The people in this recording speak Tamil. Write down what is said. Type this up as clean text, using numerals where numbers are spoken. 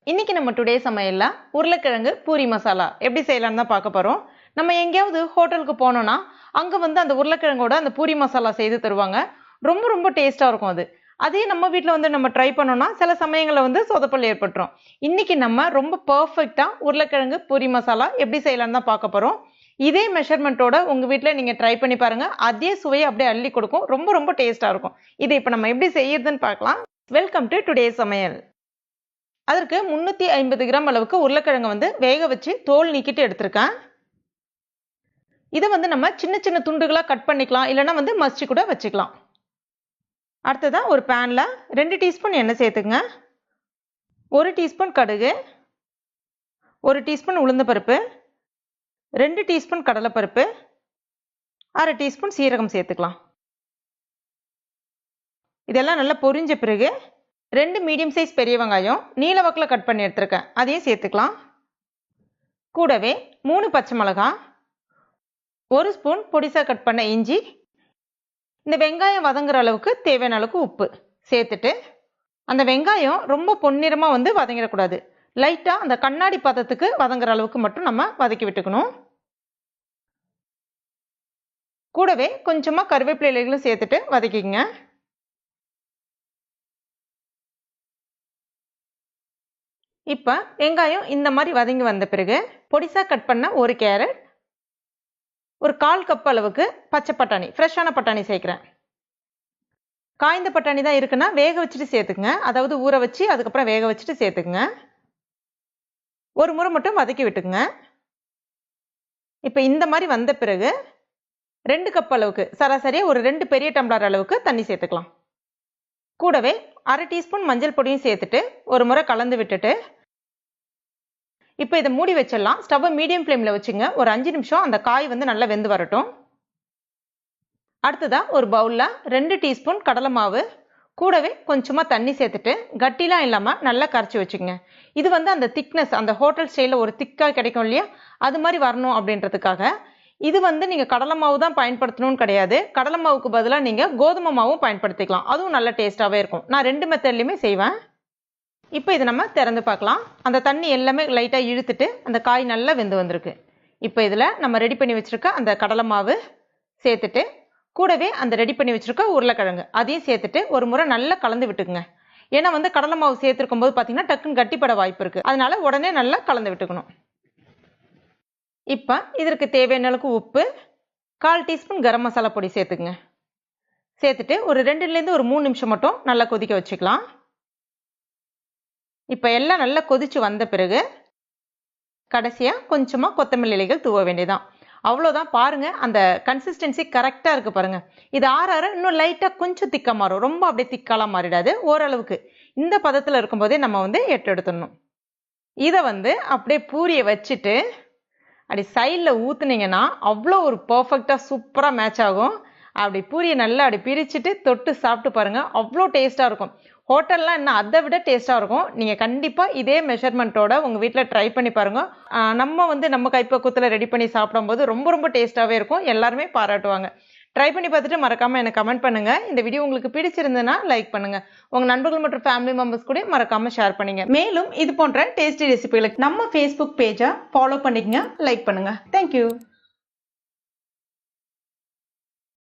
இன்னைக்கு நம்ம டுடே சமையல்ல உருளைக்கிழங்கு பூரி மசாலா எப்படி செய்யலாம்னு தான் பார்க்க போறோம். நம்ம எங்கேயாவது ஹோட்டலுக்கு போனோம்னா அங்க அந்த உருளைக்கிழங்கோட அந்த பூரி மசாலா செய்து தருவாங்க. ரொம்ப ரொம்ப டேஸ்டா இருக்கும் அது. அதே நம்ம வீட்டில் நம்ம ட்ரை பண்ணோம்னா சில சமயங்களில் சொதப்பல் ஏற்பட்டுரும். இன்னைக்கு நம்ம ரொம்ப பர்ஃபெக்டா உருளைக்கிழங்கு பூரி மசாலா எப்படி செய்யலாம்னு தான் பார்க்க போறோம். இதே மெஷர்மெண்ட்டோட உங்க வீட்டில் நீங்க ட்ரை பண்ணி பாருங்க. அதே சுவையை அப்படியே அள்ளி கொடுக்கும். ரொம்ப ரொம்ப டேஸ்டா இருக்கும். இதை இப்போ நம்ம எப்படி செய்யறதுன்னு பார்க்கலாம். வெல்கம் டு டுடே சமையல். அதற்கு 350 கிராம் அளவுக்கு உருளைக்கிழங்கு வேக வச்சு தோல் நீக்கிட்டு எடுத்திருக்கேன். இதை நம்ம சின்ன சின்ன துண்டுகளா கட் பண்ணிக்கலாம், இல்லைன்னா மசிச்சு கூட வச்சுக்கலாம். அடுத்ததா ஒரு பேன்ல 2 டீஸ்பூன் எண்ணெய் சேர்த்துங்க. 1 டீஸ்பூன் கடுகு, 1 டீஸ்பூன் உளுந்தப்பருப்பு, 2 டீஸ்பூன் கடலைப்பருப்பு, 1/2 டீஸ்பூன் சீரகம் சேர்த்துக்கலாம். இதெல்லாம் நல்லா பொரிஞ்ச பிறகு 2 மீடியம் சைஸ் பெரிய வெங்காயம் நீல வாக்கில் கட் பண்ணி எடுத்துருக்கேன், அதையும் சேர்த்துக்கலாம். கூடவே 3 பச்சை மிளகாய், 1 ஸ்பூன் பொடிசா கட் பண்ண இஞ்சி, இந்த வெங்காயம் வதங்குற அளவுக்கு தேவையான அளவுக்கு உப்பு சேர்த்துட்டு, அந்த வெங்காயம் ரொம்ப பொன்னிறமாக வதங்கிடக்கூடாது. லைட்டாக அந்த கண்ணாடி பதத்துக்கு வதங்குற அளவுக்கு மட்டும் நம்ம வதக்கி விட்டுக்கணும். கூடவே கொஞ்சமாக கருவேப்பிலை இலைகளும் சேர்த்துட்டு வதக்கிங்க. இப்போ வெங்காயம் இந்த மாதிரி வதங்கி வந்த பிறகு பொடிசா கட் பண்ண ஒரு கேரட், ஒரு 1/4 கப் அளவுக்கு பச்சை பட்டாணி, ஃப்ரெஷ்ஷான பட்டாணி சேர்க்குறேன். காய்ந்த பட்டாணி தான் இருக்குன்னா வேக வச்சுட்டு சேர்த்துக்குங்க, அதாவது ஊற வச்சு அதுக்கப்புறம் வேக வச்சுட்டு சேர்த்துக்குங்க. ஒரு முறை மட்டும் வதக்கி விட்டுக்குங்க. இப்போ இந்த மாதிரி வந்த பிறகு 2 கப் அளவுக்கு சராசரியாக ஒரு 2 பெரிய டம்ளர் அளவுக்கு தண்ணி சேர்த்துக்கலாம். கூடவே 1/2 டீஸ்பூன் மஞ்சள் பொடியும் சேர்த்துட்டு ஒரு முறை கலந்து விட்டுட்டு இப்போ இதை மூடி வச்சிடலாம். ஸ்டவ்வை மீடியம் ஃப்ளேமில் வச்சுங்க. ஒரு 5 நிமிஷம் அந்த காய் நல்லா வெந்து வரட்டும். அடுத்ததாக ஒரு பவுலில் 2 டீஸ்பூன் கடலை மாவு, கூடவே கொஞ்சமாக தண்ணி சேர்த்துட்டு கட்டிலாம் இல்லாமல் நல்லா கரைச்சி வச்சுங்க. இது அந்த திக்னஸ், அந்த ஹோட்டல் ஸ்டைலில் ஒரு திக்காக கிடைக்கும் இல்லையா, அது மாதிரி வரணும் அப்படின்றதுக்காக. இது நீங்கள் கடலை மாவு தான் பயன்படுத்தணும்னு கிடையாது. கடலை மாவுக்கு பதிலாக நீங்கள் கோதுமை மாவும் பயன்படுத்திக்கலாம், அதுவும் நல்ல டேஸ்ட்டாகவே இருக்கும். நான் 2 மெத்தட்லையுமே செய்வேன். இப்போ இதை நம்ம திறந்து பார்க்கலாம். அந்த தண்ணி எல்லாமே லைட்டாக இழுத்துட்டு அந்த காய் நல்லா வெந்து வந்திருக்கு. இப்போ இதில் நம்ம ரெடி பண்ணி வச்சுருக்க அந்த கடலை மாவு சேர்த்துட்டு, கூடவே அந்த ரெடி பண்ணி வச்சுருக்க உருளைக்கிழங்கு அதையும் சேர்த்துட்டு ஒரு முறை நல்லா கலந்து விட்டுக்குங்க. ஏன்னா கடலை மாவு சேர்த்துருக்கும் போது பார்த்தீங்கன்னா டக்குன்னு கட்டிப்பட வாய்ப்பு இருக்குது. அதனால உடனே நல்லா கலந்து விட்டுக்கணும். இப்போ இதற்கு தேவையான அளவுக்கு உப்பு, 1/4 டீஸ்பூன் கரம் மசாலா பொடி சேர்த்துக்குங்க. சேர்த்துட்டு ஒரு 2லேருந்து ஒரு 3 நிமிஷம் மட்டும் நல்லா கொதிக்க வச்சுக்கலாம். இப்போ எல்லாம் நல்லா கொதிச்சு வந்த பிறகு கடைசியாக கொஞ்சமாக கொத்தமல்லி இலைகள் தூவ வேண்டியதான். அவ்வளோதான். பாருங்கள், அந்த கன்சிஸ்டன்சி கரெக்டாக இருக்குது பாருங்கள். இது ஆற இன்னும் லைட்டாக கொஞ்சம் திக்காக மாறும், ரொம்ப அப்படியே திக்காலாம் மாறிடாது. ஓரளவுக்கு இந்த பதத்தில் இருக்கும்போதே நம்ம எடுத்துடணும். இதை அப்படியே பூரியை வச்சுட்டு அப்படி சைடில் ஊற்றுனீங்கன்னா அவ்வளோ ஒரு பர்ஃபெக்டாக சூப்பராக மேட்ச் ஆகும். அப்படி பூரியை நல்லா அப்படி பிரிச்சுட்டு தொட்டு சாப்பிட்டு பாருங்கள், அவ்வளோ டேஸ்ட்டாக இருக்கும். ஹோட்டல்லாம் இன்னும் அதை விட டேஸ்ட்டாக இருக்கும். நீங்கள் கண்டிப்பாக இதே மெஷர்மெண்ட்டோட உங்கள் வீட்டில் ட்ரை பண்ணி பாருங்கள். நம்ம நம்ம கைப்பக்குவத்தில் ரெடி பண்ணி சாப்பிடும்போது ரொம்ப ரொம்ப டேஸ்ட்டாகவே இருக்கும். எல்லாருமே பாராட்டுவாங்க. ட்ரை பண்ணி பார்த்துட்டு மறக்காமல் எனக்கு கமெண்ட் பண்ணுங்கள். இந்த வீடியோ உங்களுக்கு பிடிச்சிருந்ததுன்னா லைக் பண்ணுங்கள். உங்கள் நண்பர்கள் மற்றும் ஃபேமிலி மெம்பர்ஸ் கூட மறக்காமல் ஷேர் பண்ணுங்க. மேலும் இது போன்ற டேஸ்டி ரெசிபிகளுக்கு நம்ம ஃபேஸ்புக் பேஜை ஃபாலோ பண்ணிக்கங்க, லைக் பண்ணுங்கள். தேங்க்யூ.